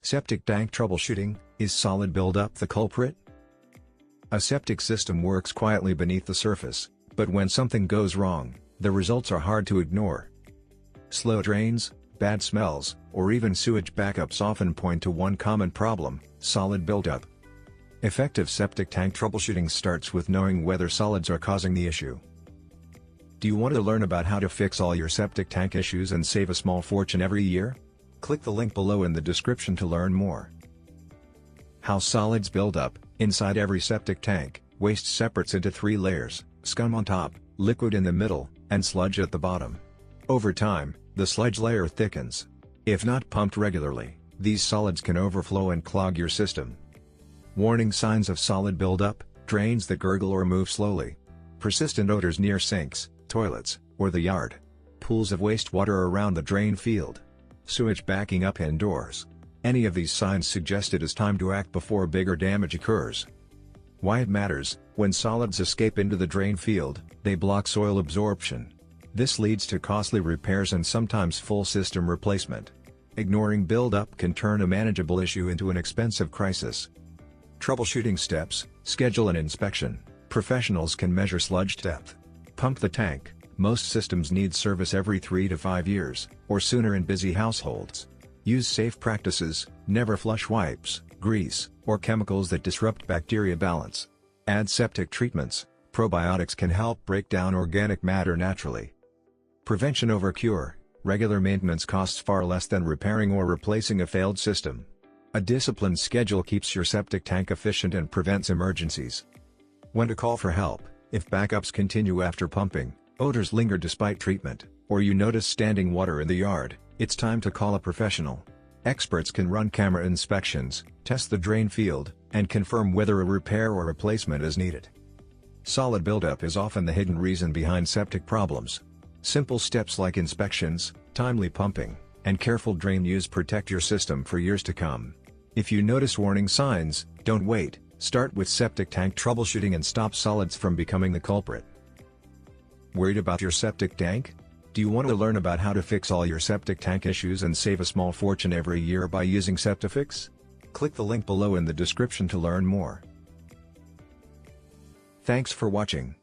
Septic tank troubleshooting: is solid buildup the culprit? A septic system works quietly beneath the surface, but when something goes wrong, the results are hard to ignore. Slow drains, bad smells, or even sewage backups often point to one common problem: solid buildup. Effective septic tank troubleshooting starts with knowing whether solids are causing the issue. Do you want to learn about how to fix all your septic tank issues and save a small fortune every year? Click the link below in the description to learn more. How solids build up: inside every septic tank, waste separates into 3 layers: scum on top, liquid in the middle, and sludge at the bottom. Over time, the sludge layer thickens. If not pumped regularly, these solids can overflow and clog your system. Warning signs of solid buildup: drains that gurgle or move slowly, persistent odors near sinks, toilets, or the yard, pools of wastewater around the drain field, sewage backing up indoors. Any of these signs suggest it is time to act before bigger damage occurs. Why it matters: when solids escape into the drain field, they block soil absorption. This leads to costly repairs and sometimes full system replacement. Ignoring buildup can turn a manageable issue into an expensive crisis. Troubleshooting steps: schedule an inspection. Professionals can measure sludge depth. Pump the tank: most systems need service every 3 to 5 years, or sooner in busy households. Use safe practices: never flush wipes, grease, or chemicals that disrupt bacteria balance. Add septic treatments: probiotics can help break down organic matter naturally. Prevention over cure: regular maintenance costs far less than repairing or replacing a failed system. A disciplined schedule keeps your septic tank efficient and prevents emergencies. When to call for help: if backups continue after pumping, odors linger despite treatment, or you notice standing water in the yard, it's time to call a professional. Experts can run camera inspections, test the drain field, and confirm whether a repair or replacement is needed. Solid buildup is often the hidden reason behind septic problems. Simple steps like inspections, timely pumping, and careful drain use protect your system for years to come. If you notice warning signs, don't wait. Start with septic tank troubleshooting and stop solids from becoming the culprit. Worried about your septic tank? Do you want to learn about how to fix all your septic tank issues and save a small fortune every year by using Septifix? Click the link below in the description to learn more. Thanks for watching.